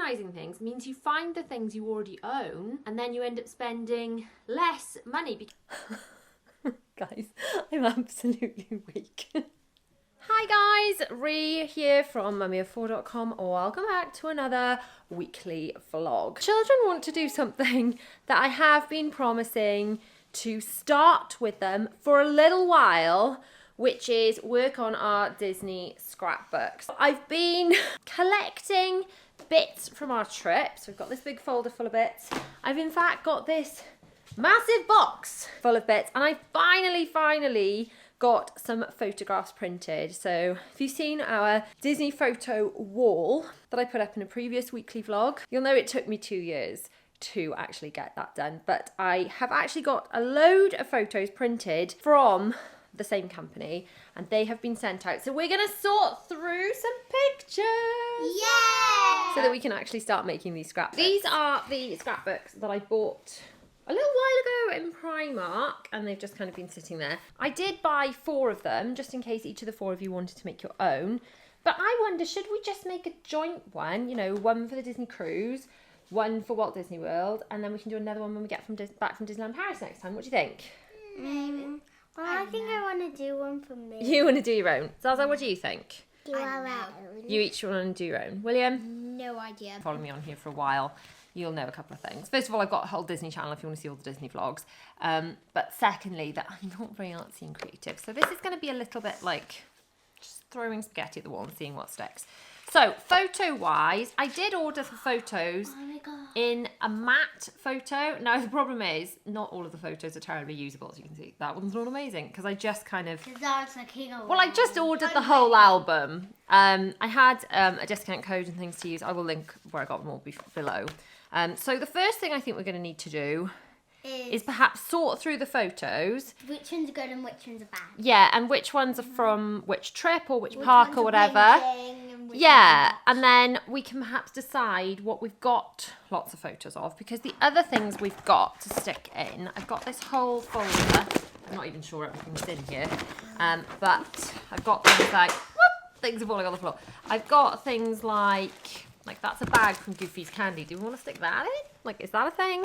organising things means you find the things you already own and then you end up spending less money. Guys, I'm absolutely weak. Hi guys, Ree here from mummyof4.com. Welcome back to another weekly vlog. Children want to do something that I have been promising to start with them for a little while, which is work on our Disney scrapbooks. I've been collecting bits from our trips. We've got this big folder full of bits. I've in fact got this massive box full of bits, and I finally got some photographs printed. So if you've seen our Disney photo wall that I put up in a previous weekly vlog, you'll know it took me 2 years to actually get that done. But I have actually got a load of photos printed from the same company, and they have been sent out. So we're gonna sort through some pictures. Yeah! So that we can actually start making these scrapbooks. These are the scrapbooks that I bought a little while ago in Primark, and they've just kind of been sitting there. I did buy 4 of them, just in case each of the 4 of you wanted to make your own. But I wonder, should we just make a joint one? You know, one for the Disney cruise, one for Walt Disney World, and then we can do another one when we get back from Disneyland Paris next time. What do you think? Maybe. Well, I think I want to do one for me. You want to do your own. Zaza, what do you think? Do our own. You each want to do your own. William? No idea. Follow me on here for a while. You'll know a couple of things. First of all, I've got a whole Disney channel if you want to see all the Disney vlogs. But secondly, that I'm not very artsy and creative. So this is going to be a little bit like just throwing spaghetti at the wall and seeing what sticks. So photo-wise, I did order for photos in a matte photo. Now the problem is, not all of the photos are terribly usable, as you can see. That one's not amazing because I just kind of... Well, I just ordered the whole album. I had a discount code and things to use. I will link where I got them all below. So the first thing I think we're going to need to do is perhaps sort through the photos. Which ones are good and which ones are bad. Yeah, and which ones are from which trip or which park or whatever. Yeah, and then we can perhaps decide what we've got lots of photos of, because the other things we've got to stick in, I've got this whole folder. I'm not even sure everything's in here, but I've got things like, whoop, things are falling on the floor. I've got things like that's a bag from Goofy's Candy. Do we want to stick that in? Like, is that a thing?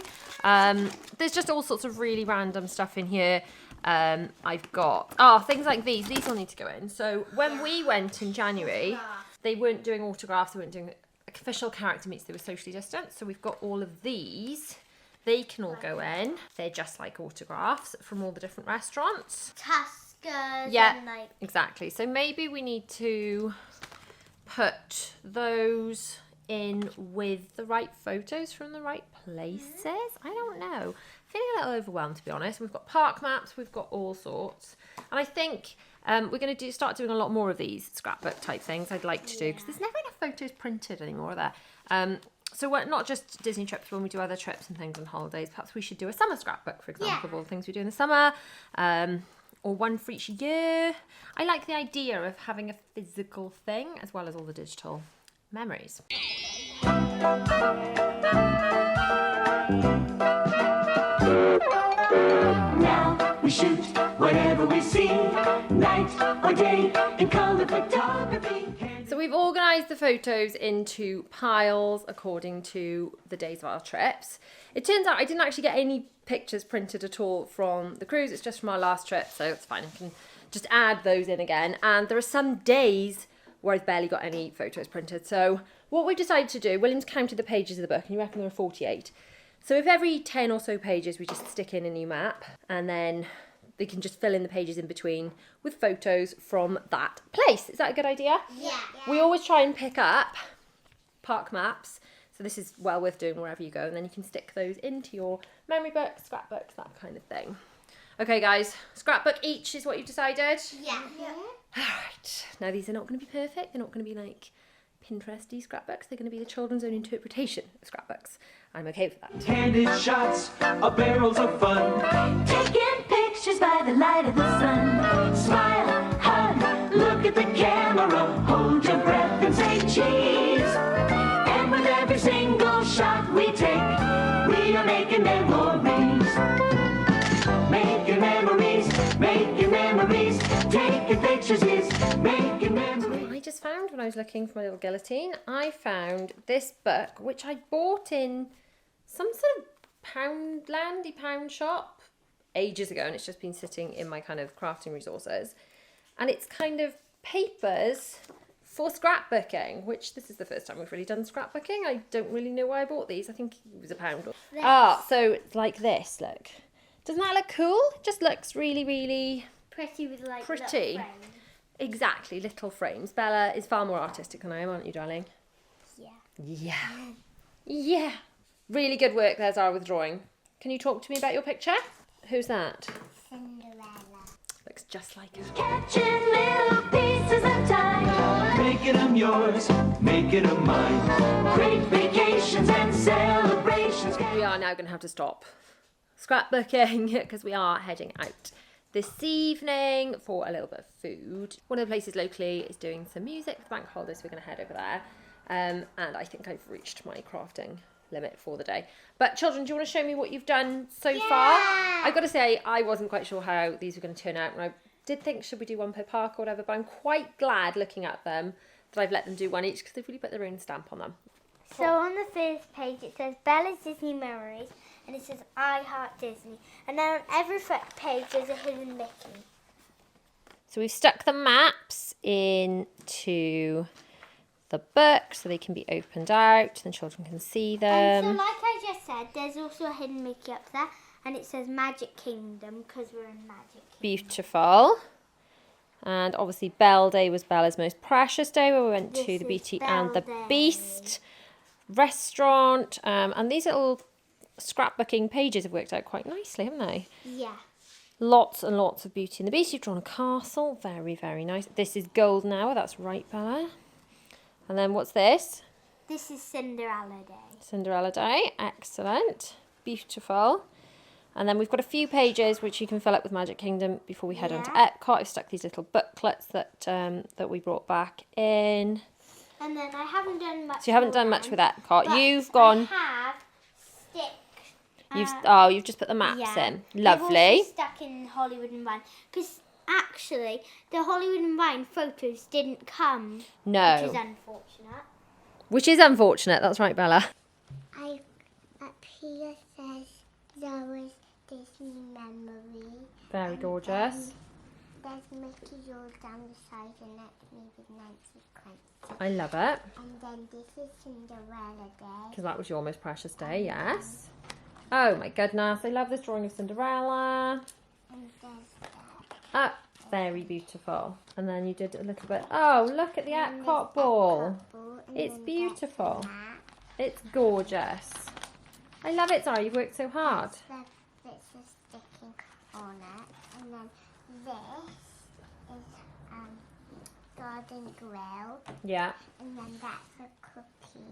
There's just all sorts of really random stuff in here. I've got, things like these. These all need to go in. So when we went in January, they weren't doing autographs. They weren't doing official character meets. They were socially distant. So we've got all of these. They can all go in. They're just like autographs from all the different restaurants. Tuskers. Yeah, and like... exactly. So maybe we need to put those in with the right photos from the right places. I don't know. Feeling a little overwhelmed, to be honest. We've got park maps. We've got all sorts. And I think we're going to start doing a lot more of these scrapbook type things. I'd like to do, because there's never enough photos printed anymore, are there? So we're not just Disney trips. When we do other trips and things on holidays, perhaps we should do a summer scrapbook, for example, of all the things we do in the summer. Or one for each year. I like the idea of having a physical thing as well as all the digital memories. Now we shoot whatever we see, night or day, in color photography. So we've organised the photos into piles according to the days of our trips. It turns out I didn't actually get any pictures printed at all from the cruise. It's just from our last trip, so it's fine. I can just add those in again. And there are some days where I've barely got any photos printed. So what we've decided to do, William's counted the pages of the book, and you reckon there are 48. So if every 10 or so pages we just stick in a new map, and then they can just fill in the pages in between with photos from that place. Is that a good idea? Yeah. We always try and pick up park maps. So this is well worth doing wherever you go. And then you can stick those into your memory books, scrapbooks, that kind of thing. Okay, guys, scrapbook each is what you've decided? Yeah. All right. Now, these are not going to be perfect. They're not going to be like Pinteresty scrapbooks. They're going to be the children's own interpretation of scrapbooks. I'm okay with that. Candid shots are barrels of fun. Taking pictures by the light of the sun. Smile, hug, look at the camera. Hold your breath and say cheese. And with every single shot we take, we are making memories. Making memories, making memories. Taking pictures is making memories. I just found one when I was looking for my little guillotine, I found this book, which I bought in some sort of pound shop ages ago, and it's just been sitting in my kind of crafting resources. And it's kind of papers for scrapbooking, which this is the first time we've really done scrapbooking. I don't really know why I bought these. I think it was £1. So it's like this, look. Doesn't that look cool? It just looks really, really Pretty with like pretty. little frames. Exactly, little frames. Bella is far more artistic than I am, aren't you, darling? Yeah. Yeah. Yeah. Really good work there, Zara, with drawing. Can you talk to me about your picture? Who's that? Cinderella. Looks just like her. Catching little pieces of time, making them yours, making them mine. Great vacations and celebrations. We are now going to have to stop scrapbooking because we are heading out this evening for a little bit of food. One of the places locally is doing some music for the bank holiday, so we're going to head over there. And I think I've reached my crafting limit for the day. But children, do you want to show me what you've done so far? I've got to say, I wasn't quite sure how these were going to turn out, and I did think, should we do one per park or whatever, but I'm quite glad looking at them that I've let them do one each because they've really put their own stamp on them. So on the first page it says Bella's Disney Memories, and it says I Heart Disney. And then on every page there's a hidden Mickey. So we've stuck the maps into the book so they can be opened out and children can see And so them. like I just said, there's also a hidden Mickey up there, and it says Magic Kingdom because we're in Magic Kingdom. Beautiful. And obviously Belle Day was Bella's most precious day where we went This to the is Beauty and the Belle Day. Beast restaurant. And these little scrapbooking pages have worked out quite nicely, haven't they? Yeah. Lots and lots of Beauty and the Beast. You've drawn a castle. Very, very nice. This is Golden Hour. That's right, Bella. And then what's this? This is Cinderella Day. Cinderella Day. Excellent. Beautiful. And then we've got a few pages which you can fill up with Magic Kingdom before we head on to Epcot. I've stuck these little booklets that we brought back in. And then I haven't done much. So you haven't done much with Epcot. but You've gone. I have stick. You've just put the maps Yeah. in. They've Lovely. also stuck in Hollywood and Vine because actually the Hollywood and Vine photos didn't come, which is No. unfortunate. Which is unfortunate. That's right, Bella. Up here says Zoe's Disney Memory. Very gorgeous. There's Mickey all down the side, and that's me with Nancy Crunchy. I love it. And then this is Cinderella Day. Because that was your most precious day, yes. Oh my goodness. I love this drawing of Cinderella. And there's that. Ah, very beautiful. And then you did a little bit. Oh, look at the Epcot ball. It's beautiful. It's gorgeous. I love it, Zara. You've worked so hard. This is sticking on it. And then this is Garden Grill. Yeah. And then that's a cookie.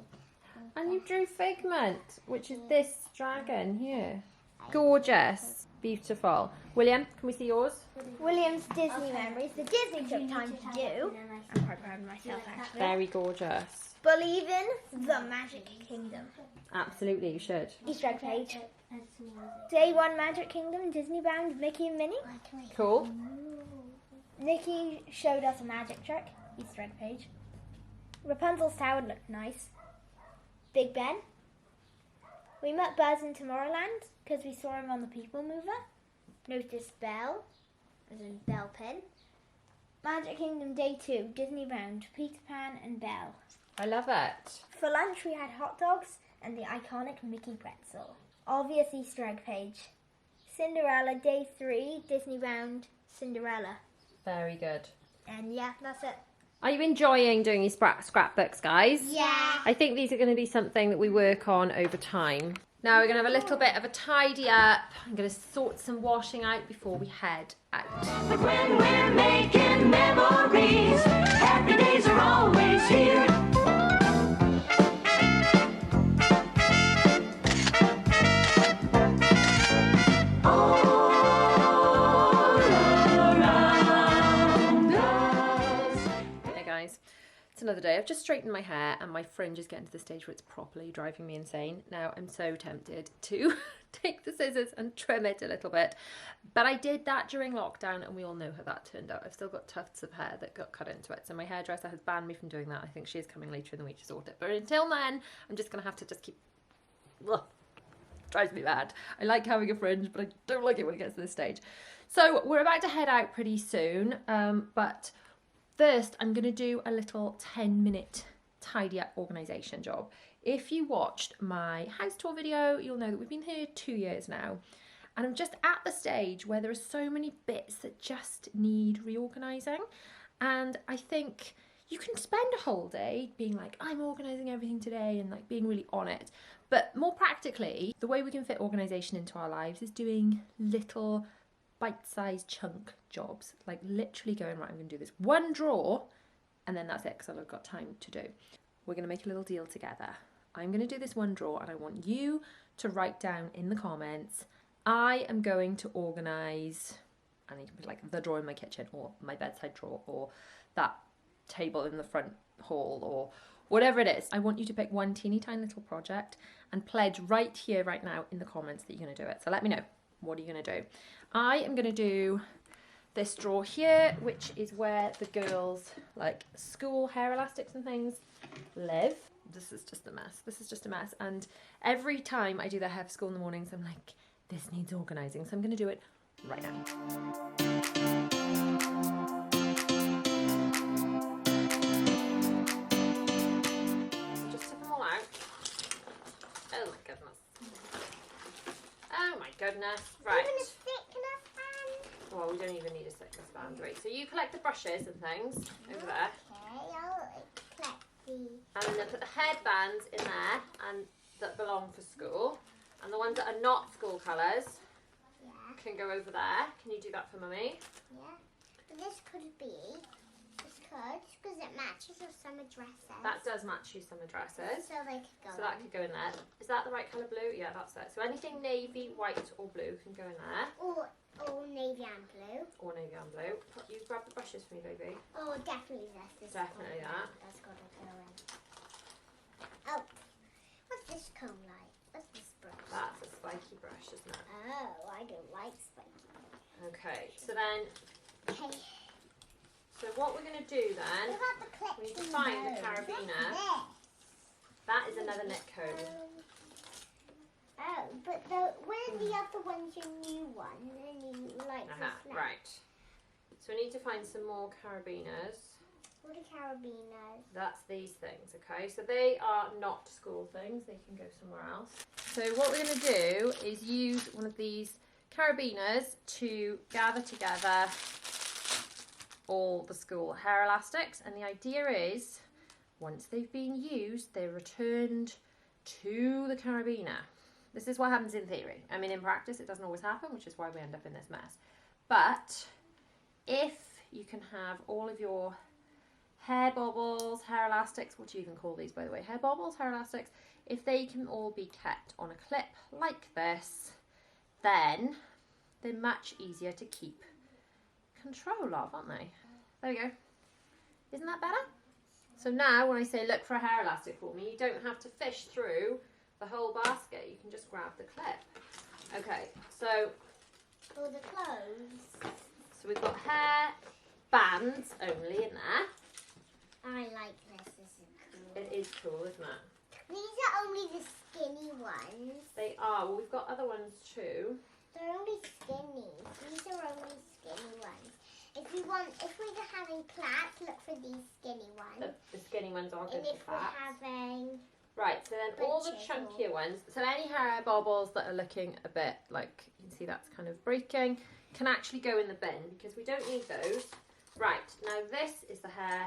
And you drew Figment, which is this dragon here. Gorgeous. Beautiful. William, can we see yours? William's Disney Memories, the Disney took time to do. I'm quite proud of myself actually. Very gorgeous. Believe in the Magic Kingdom. Absolutely, you should. Easter egg page. Day 1 Magic Kingdom, Disney bound Mickey and Minnie. Cool. Mickey showed us a magic trick. Easter egg page. Rapunzel's tower looked nice. Big Ben. We met Buzz in Tomorrowland because we saw him on the People Mover. Noticed Belle, as in Belle Pin. Magic Kingdom Day 2, Disney bound Peter Pan and Belle. I love it. For lunch we had hot dogs and the iconic Mickey pretzel. Obvious Easter egg page. Cinderella Day 3, Disney bound Cinderella. Very good. And yeah, that's it. Are you enjoying doing these scrapbooks, guys? Yeah. I think these are going to be something that we work on over time. Now we're going to have a little bit of a tidy up. I'm going to sort some washing out before we head out. But when we're making memories, happy days are always here. All around us. Hey guys, it's another day. I've just straightened my hair and my fringe is getting to the stage where it's properly driving me insane. Now I'm so tempted to take the scissors and trim it a little bit. But I did that during lockdown and we all know how that turned out. I've still got tufts of hair that got cut into it. So my hairdresser has banned me from doing that. I think she is coming later in the week to sort it. But until then, I'm just going to have to just keep... Ugh, drives me mad. I like having a fringe, but I don't like it when it gets to this stage. So we're about to head out pretty soon. But first, I'm going to do a little 10-minute tidy up organisation job. If you watched my house tour video, you'll know that we've been here 2 years now. And I'm just at the stage where there are so many bits that just need reorganising. And I think you can spend a whole day being like, I'm organising everything today and like being really on it. But more practically, the way we can fit organisation into our lives is doing little bite-sized chunk jobs. Like literally going, right, I'm going to do this one drawer and then that's it because I've got time to do. We're going to make a little deal together. I'm going to do this one drawer and I want you to write down in the comments, I am going to organise, and you can put like the drawer in my kitchen or my bedside drawer or that table in the front hall or whatever it is. I want you to pick one teeny tiny little project and pledge right here, right now in the comments that you're going to do it. So let me know, what are you going to do? I am going to do this drawer here, which is where the girls' like school hair elastics and things live. This is just a mess. This is just a mess. And every time I do their hair for school in the mornings, I'm like, this needs organising. So I'm going to do it right now. Just took them all out. Oh my goodness. Oh my goodness. Right. Even a thickness band? Well, we don't even need a thickness band, right? So you collect the brushes and things over there. Okay, I'll collect these. And then put the headbands in there and that belong for school. And the ones that are not school colours can go over there. Can you do that for Mummy? Yeah. But this could be, because it matches your summer dresses. That does match your summer dresses. So they could go So that could go in there. Is that the right colour blue? Yeah, that's it. So anything navy, white or blue can go in there. Or navy and blue. Or navy and blue. You grab the brushes for me, baby. Oh, definitely this. Definitely that. That's got to go in. Oh, what's this comb like? What's this brush? That's a spiky brush, isn't it? Oh, I don't like spiky. Okay, so then, Okay. so what we're going to do then, What about the clips we need to and find the bows? carabiner. What's That is another knit comb. this? Oh, but where are the other ones, your new ones? And you like this now? Right. So we need to find some more carabiners. What are carabiners? That's these things, okay? So they are not school things, they can go somewhere else. So what we're going to do is use one of these carabiners to gather together all the school hair elastics, and the idea is once they've been used, they're returned to the carabiner. This is what happens in theory. I mean, in practice it doesn't always happen, which is why we end up in this mess. But if you can have all of your hair bobbles, hair elastics, what do you even call these, by the way? Hair bobbles, hair elastics. If they can all be kept on a clip like this, then they're much easier to keep control of, aren't they? There we go. Isn't that better? So now when I say look for a hair elastic for me, you don't have to fish through the whole basket. You can just grab the clip. Okay, so All the clothes. we've got hair bands only in there. I like this. This is cool. It is cool, isn't it? These are only the skinny ones. They are. Well, we've got other ones too. They're only skinny. These are only skinny ones. If we're having plaits, look for these skinny ones. The skinny ones are good And if for we're that. having Right, so then all the bunches chunkier ones, so any hair bobbles that are looking a bit like, you can see that's kind of breaking, can actually go in the bin because we don't need those. Right, now this is the hair,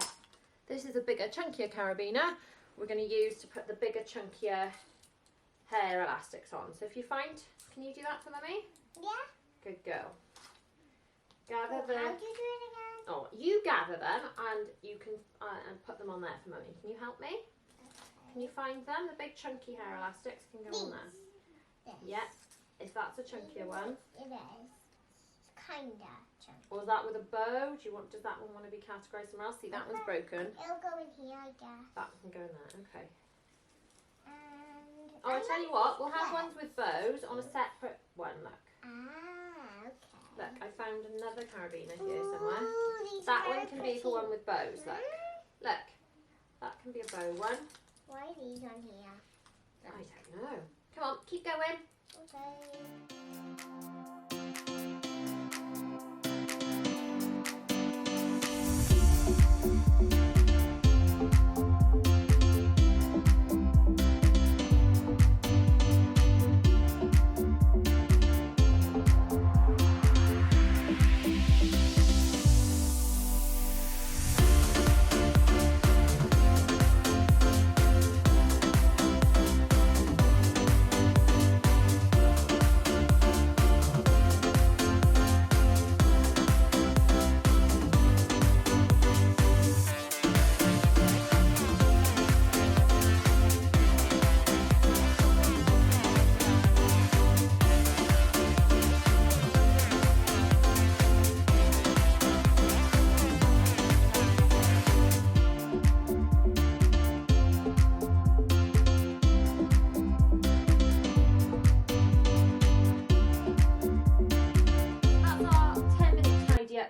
this is a bigger, chunkier carabiner we're going to use to put the bigger, chunkier hair elastics on. So if you find, can you do that for Mummy? yeah. Good girl. Gather How do you do it again? Oh, you gather them and you can and put them on there for Mummy. Can you help me? Can you find them? The big chunky hair elastics can go on there. This. Yes, if that's a chunkier one. It is. kinda. Or is that with a bow? Does that one want to be categorised somewhere else? See, that one's broken. It'll go in here, I guess. That can go in there, okay. And Oh, I tell you what, we'll have ones with bows on a separate one, look. Ah, okay. Look, I found another carabiner here somewhere. Ooh, these That are one can be for one with bows, look. Look, that can be a bow one. Why are these on here? I don't know. Come on, keep going. Okay.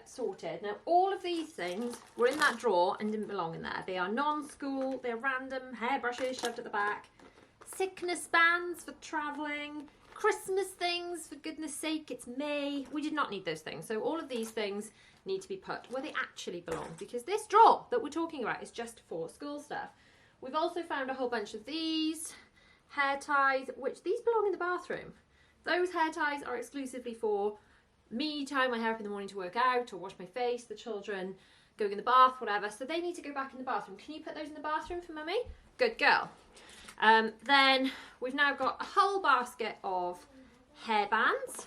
Sorted. Now all of these things were in that drawer and didn't belong in there. They are non-school, they're random hairbrushes shoved at the back, sickness bands for travelling, Christmas things, for goodness sake, it's May. We did not need those things. So all of these things need to be put where they actually belong, because this drawer that we're talking about is just for school stuff. We've also found a whole bunch of these hair ties, which these belong in the bathroom. Those hair ties are exclusively for me tying my hair up in the morning to work out or wash my face, the children going in the bath, whatever. So they need to go back in the bathroom. Can you put those in the bathroom for mummy? Good girl. Then we've now got a whole basket of hair bands.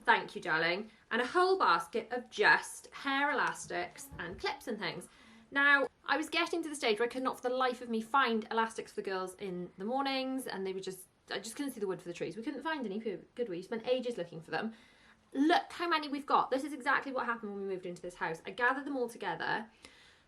Thank you, darling. And a whole basket of just hair elastics and clips and things. Now, I was getting to the stage where I could not for the life of me find elastics for the girls in the mornings, and they were I just couldn't see the wood for the trees. We couldn't find any, could we? We spent ages looking for them. Look how many we've got. This is exactly what happened when we moved into this house. I gathered them all together.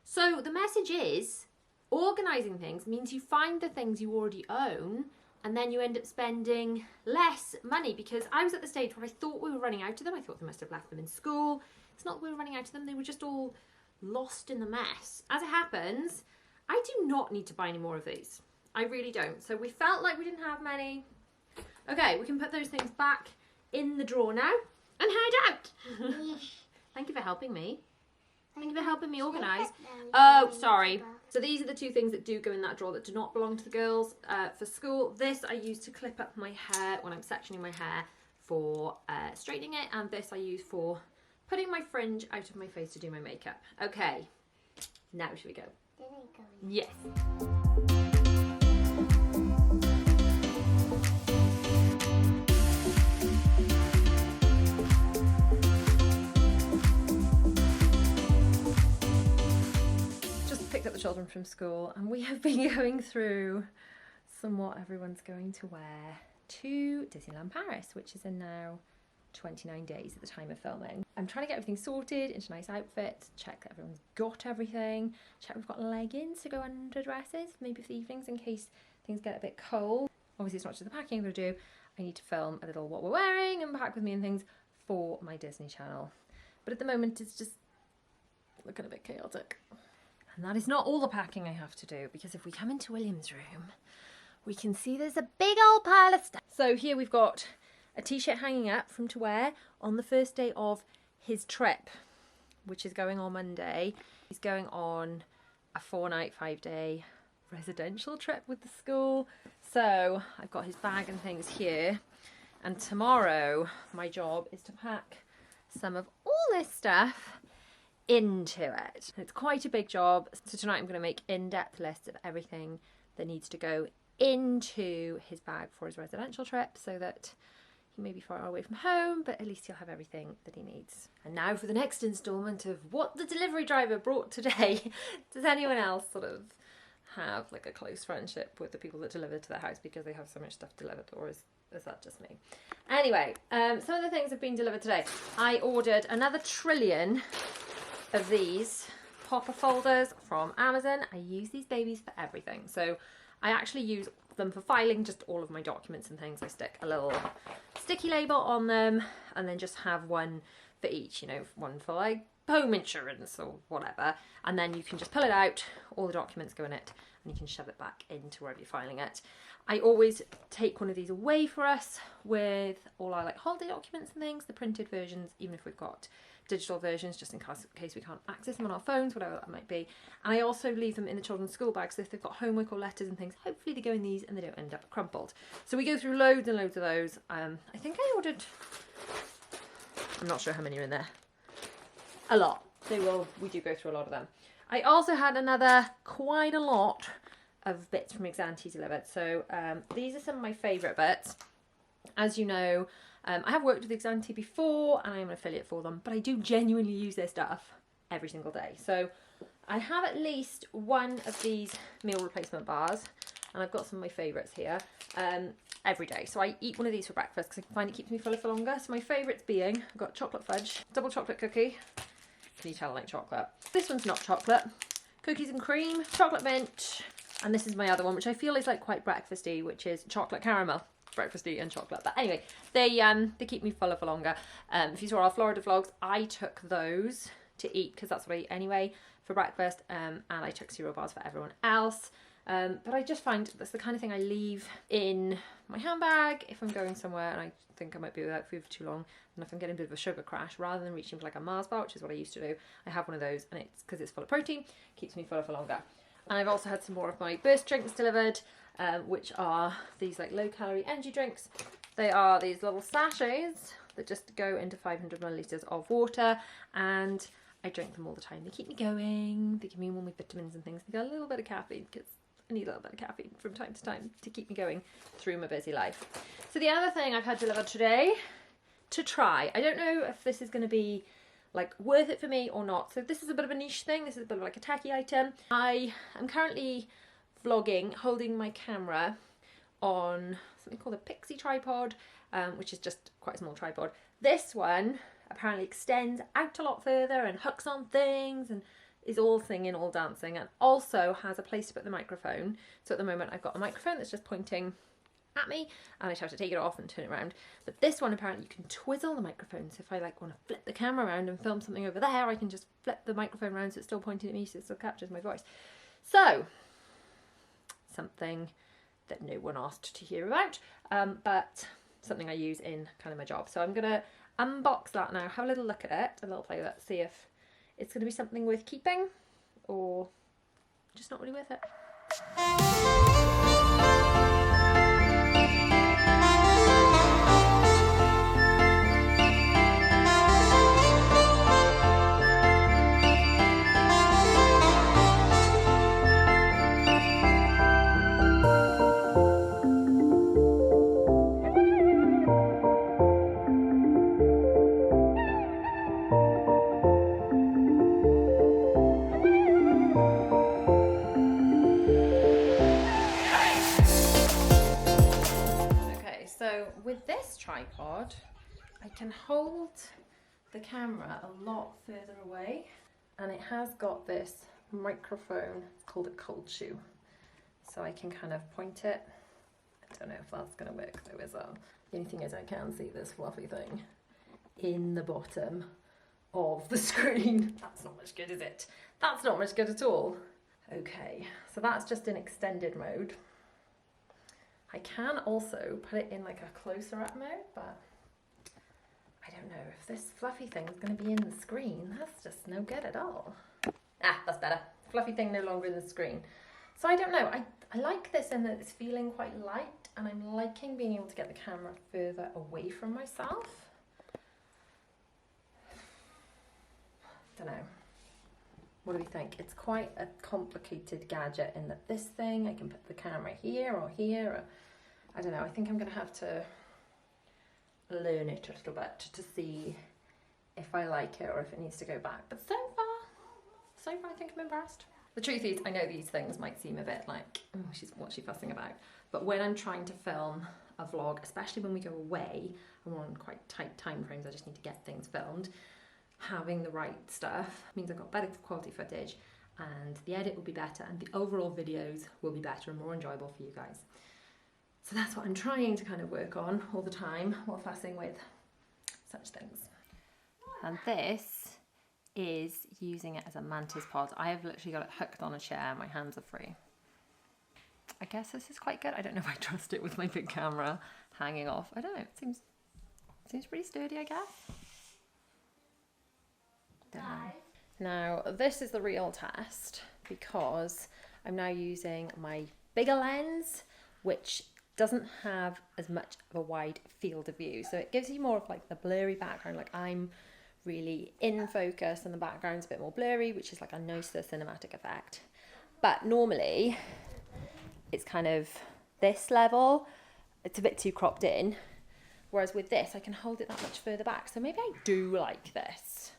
So the message is, organising things means you find the things you already own, and then you end up spending less money, because I was at the stage where I thought we were running out of them. I thought they must have left them in school. It's not that we were running out of them. They were just all lost in the mess. As it happens, I do not need to buy any more of these. I really don't. So we felt like we didn't have many. Okay, we can put those things back in the drawer now and head out. Thank you for helping me. Thank you for helping me organise. Oh, sorry. So these are the two things that do go in that drawer that do not belong to the girls for school. This I use to clip up my hair when I'm sectioning my hair for straightening it, and this I use for putting my fringe out of my face to do my makeup. Okay, now should we go? Yes. Picked up the children from school, and we have been going through what everyone's going to wear to Disneyland Paris, which is in now 29 days at the time of filming. I'm trying to get everything sorted into nice outfits, check that everyone's got everything, check we've got leggings to go under dresses, maybe for the evenings in case things get a bit cold. Obviously it's not just the packing I'm going to do, I need to film a little what we're wearing and pack with me and things for my Disney Channel. But at the moment it's just looking a bit chaotic. And that is not all the packing I have to do, because if we come into William's room, we can see there's a big old pile of stuff. So here we've got a t-shirt hanging up for him to wear on the first day of his trip, which is going on Monday. He's going on a 4-night, 5-day residential trip with the school. So I've got his bag and things here. And tomorrow my job is to pack some of all this stuff into it. It's quite a big job. So tonight I'm going to make in-depth lists of everything that needs to go into his bag for his residential trip, so that he may be far away from home, but at least he'll have everything that he needs. And now for the next instalment of what the delivery driver brought today. Does anyone else sort of have like a close friendship with the people that deliver to their house because they have so much stuff delivered, or is that just me? Anyway, some of the things have been delivered today. I ordered another trillion of these popper folders from Amazon. I use these babies for everything. So I actually use them for filing just all of my documents and things. I stick a little sticky label on them and then just have one for each, you know, one for like home insurance or whatever, and then you can just pull it out, all the documents go in it, and you can shove it back into wherever you're filing it. I always take one of these away for us with all our like holiday documents and things, the printed versions, even if we've got digital versions, just in case we can't access them on our phones, whatever that might be. And I also leave them in the children's school bags, so if they've got homework or letters and things, hopefully they go in these and they don't end up crumpled. So we go through loads and loads of those. I think I ordered, I'm not sure how many are in there. A lot. We do go through a lot of them. I also had quite a lot of bits from Organising delivered. So these are some of my favourite bits. As you know, I have worked with Organising before and I am an affiliate for them, but I do genuinely use their stuff every single day. So I have at least one of these meal replacement bars, and I've got some of my favourites here, every day. So I eat one of these for breakfast because I find it keeps me fuller for longer. So my favourites being, I've got chocolate fudge, double chocolate cookie. Can you tell I like chocolate? This one's not chocolate. Cookies and cream, chocolate mint, and this is my other one, which I feel is like quite breakfasty, which is chocolate caramel. Breakfasty and chocolate, but anyway, they keep me fuller for longer. If you saw our Florida vlogs, I took those to eat because that's what I eat anyway for breakfast, and I took cereal bars for everyone else. But I just find that's the kind of thing I leave in my handbag if I'm going somewhere and I think I might be without food for too long, and if I'm getting a bit of a sugar crash, rather than reaching for like a Mars bar, which is what I used to do, I have one of those, and it's because it's full of protein, keeps me fuller for longer. And I've also had some more of my burst drinks delivered, which are these like low calorie energy drinks. They are these little sachets that just go into 500 millilitres of water, and I drink them all the time. They keep me going, they give me all my vitamins and things. They got a little bit of caffeine because I need a little bit of caffeine from time to time to keep me going through my busy life. So the other thing I've had delivered today to try, I don't know if this is going to be like worth it for me or not. So this is a bit of a niche thing. This is a bit of like a tacky item. I am currently vlogging holding my camera on something called a Pixie tripod, which is just quite a small tripod. This one apparently extends out a lot further and hooks on things and is all singing, all dancing, and also has a place to put the microphone. So at the moment I've got a microphone that's just pointing at me and I just have to take it off and turn it around. But this one apparently you can twizzle the microphone, so if I like want to flip the camera around and film something over there, I can just flip the microphone around so it's still pointing at me, so it still captures my voice. So something that no one asked to hear about, but something I use in kind of my job. So I'm gonna unbox that now, have a little look at it, a little play with it, see if it's gonna be something worth keeping or just not really worth it. So with this tripod, I can hold the camera a lot further away, and it has got this microphone, it's called a cold shoe, so I can kind of point it. I don't know if that's going to work though, is it? The only thing is I can see this fluffy thing in the bottom of the screen. That's not much good, is it? That's not much good at all. Okay, so that's just in extended mode. I can also put it in like a closer up mode, but I don't know if this fluffy thing is going to be in the screen. That's just no good at all. Ah, that's better. Fluffy thing no longer in the screen. So I don't know. I like this in that it's feeling quite light, and I'm liking being able to get the camera further away from myself. Don't know. What do we think? It's quite a complicated gadget in that this thing, I can put the camera here or here, or I don't know. I think I'm going to have to learn it a little bit to see if I like it or if it needs to go back. But so far I think I'm impressed. The truth is, I know these things might seem a bit like, oh, what's she fussing about? But when I'm trying to film a vlog, especially when we go away, and we're on quite tight time frames, I just need to get things filmed, having the right stuff means I've got better quality footage, and the edit will be better, and the overall videos will be better and more enjoyable for you guys. So that's what I'm trying to kind of work on all the time while fussing with such things. And this is using it as a mantis pod. I have literally got it hooked on a chair, my hands are free. I guess this is quite good. I don't know if I trust it with my big camera hanging off. I don't know, it seems pretty sturdy, I guess. Don't know. Now, this is the real test because I'm now using my bigger lens, which doesn't have as much of a wide field of view. So it gives you more of like the blurry background, like I'm really in focus and the background's a bit more blurry, which is like a nicer cinematic effect. But normally it's kind of this level, it's a bit too cropped in. Whereas with this, I can hold it that much further back. So maybe I do like this.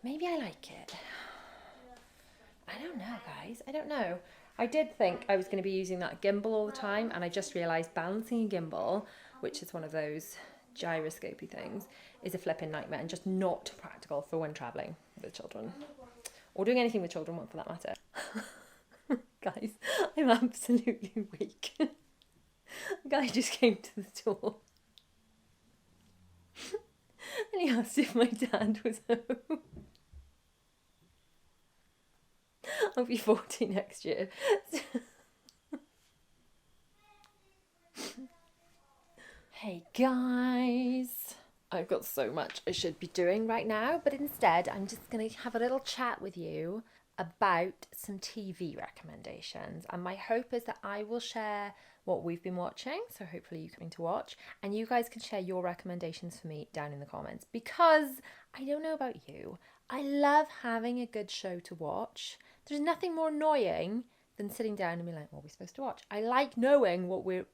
Maybe I like it. I don't know, guys. I don't know. I did think I was going to be using that gimbal all the time, and I just realised balancing a gimbal, which is one of those gyroscopy things, is a flipping nightmare and just not practical for when travelling with children. Or doing anything with children, for that matter. Guys, I'm absolutely weak. A guy just came to the door. And he asked if my dad was home. I'll be 40 next year. Hey guys, I've got so much I should be doing right now, but instead I'm just going to have a little chat with you about some TV recommendations. And my hope is that I will share what we've been watching, so hopefully you're coming to watch, and you guys can share your recommendations for me down in the comments, because I don't know about you, I love having a good show to watch. There's nothing more annoying than sitting down and being like, what are we supposed to watch? I like knowing what we're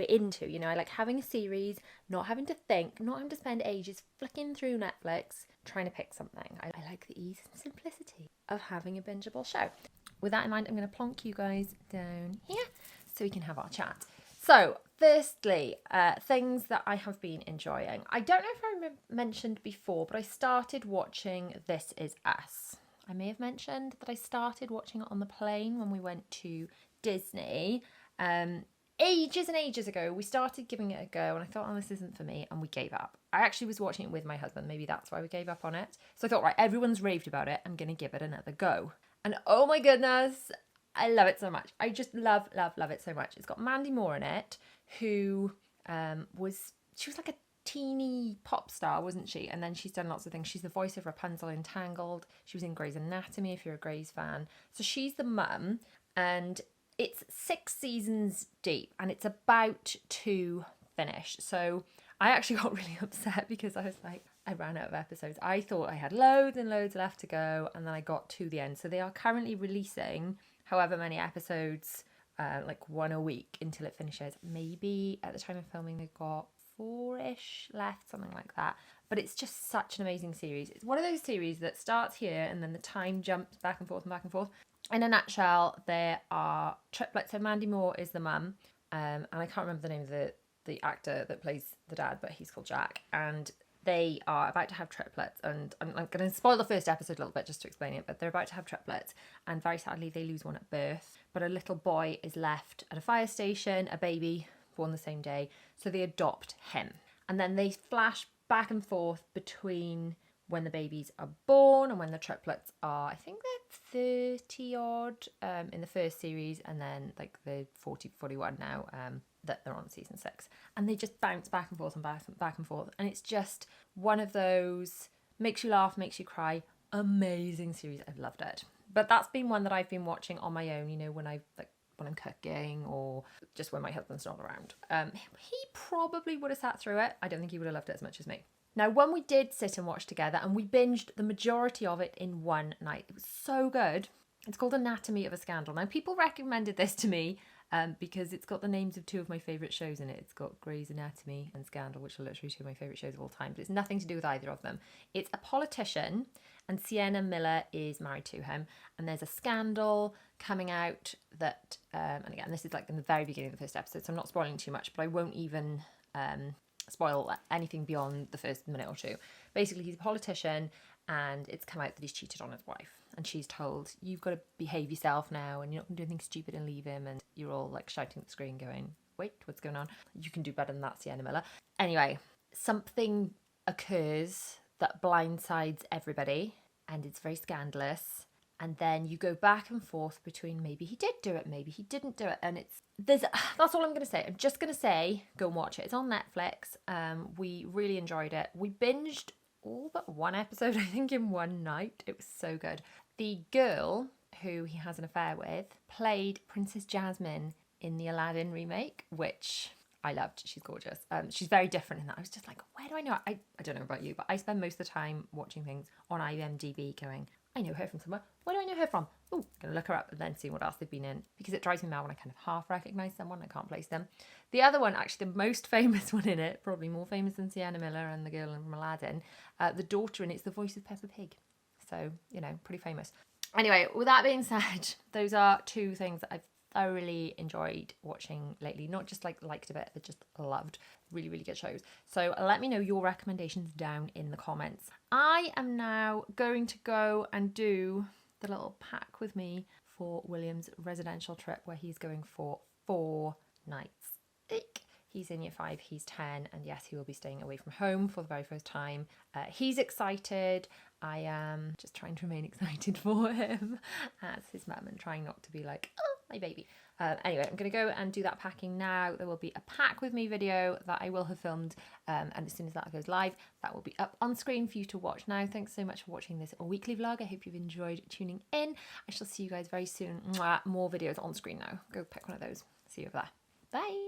into, you know. I like having a series, not having to think, not having to spend ages flicking through Netflix trying to pick something. I like the ease and simplicity of having a bingeable show. With that in mind, I'm going to plonk you guys down here so we can have our chat. So, firstly, things that I have been enjoying. I don't know if I mentioned before, but I started watching This Is Us. I may have mentioned that I started watching it on the plane when we went to Disney. Ages and ages ago, we started giving it a go, and I thought, oh, this isn't for me, and we gave up. I actually was watching it with my husband. Maybe that's why we gave up on it. So I thought, right, everyone's raved about it. I'm going to give it another go. And oh my goodness, I love it so much. I just love it so much. It's got Mandy Moore in it, who she was like a teeny pop star, wasn't she? And then she's done lots of things. She's the voice of Rapunzel in Tangled. She was in Grey's Anatomy, if you're a Grey's fan. So she's the mum, and it's 6 seasons deep, and it's about to finish. So I actually got really upset because I was like, I ran out of episodes. I thought I had loads and loads left to go, and then I got to the end. So they are currently releasing however many episodes, like one a week until it finishes. Maybe at the time of filming they've got 4-ish left, something like that. But it's just such an amazing series. It's one of those series that starts here and then the time jumps back and forth and back and forth. In a nutshell, there are triplets. So Mandy Moore is the mum, and I can't remember the name of the actor that plays the dad, but he's called Jack. And they are about to have triplets, and I'm going to spoil the first episode a little bit just to explain it, but they're about to have triplets, and very sadly they lose one at birth. But a little boy is left at a fire station, a baby born the same day, so they adopt him. And then they flash back and forth between when the babies are born and when the triplets are, I think they're 30 odd in the first series, and then like the 41 now that they're on season 6. And they just bounce back and forth and back and forth. And it's just one of those makes you laugh, makes you cry, amazing series. I've loved it. But that's been one that I've been watching on my own, you know, when I'm cooking or just when my husband's not around. He probably would have sat through it. I don't think he would have loved it as much as me. Now, when we did sit and watch together, and we binged the majority of it in one night, it was so good. It's called Anatomy of a Scandal. Now, people recommended this to me because it's got the names of two of my favourite shows in it. It's got Grey's Anatomy and Scandal, which are literally two of my favourite shows of all time, but it's nothing to do with either of them. It's a politician, and Sienna Miller is married to him, and there's a scandal coming out that, and again, this is like in the very beginning of the first episode, so I'm not spoiling too much, but I won't even spoil anything beyond the first minute or two. Basically, he's a politician, and it's come out that he's cheated on his wife, and she's told, you've got to behave yourself now, and you're not going to do anything stupid and leave him. And you're all like shouting at the screen going, wait, what's going on? You can do better than that, Sienna Miller. Anyway, something occurs that blindsides everybody, and it's very scandalous. And then you go back and forth between maybe he did do it, maybe he didn't do it. And that's all I'm going to say. I'm just going to say, go and watch it. It's on Netflix. We really enjoyed it. We binged all but one episode, I think, in one night. It was so good. The girl who he has an affair with played Princess Jasmine in the Aladdin remake, which I loved. She's gorgeous. She's very different in that. I was just like, where do I know her? I don't know about you, but I spend most of the time watching things on IMDb going, I know her from somewhere. Where do I know her from? Oh, gonna look her up and then see what else they've been in, because it drives me mad when I kind of half recognise someone and I can't place them. The other one, actually the most famous one in it, probably more famous than Sienna Miller and the girl from Aladdin, the daughter in it's the voice of Peppa Pig. So, you know, pretty famous. Anyway, with that being said, those are two things that I've thoroughly enjoyed watching lately. Not just like liked a bit, but just loved. Really, really good shows. So let me know your recommendations down in the comments. I am now going to go and do the little pack with me for William's residential trip, where he's going for 4 nights. Eek. He's in year 5, he's 10, and yes, he will be staying away from home for the very first time. He's excited. I am just trying to remain excited for him as his mum and trying not to be like, oh, my baby. Anyway, I'm going to go and do that packing now. There will be a pack with me video that I will have filmed, and as soon as that goes live, that will be up on screen for you to watch now. Thanks so much for watching this weekly vlog. I hope you've enjoyed tuning in. I shall see you guys very soon. Mwah. More videos on screen now. Go pick one of those. See you over there. Bye.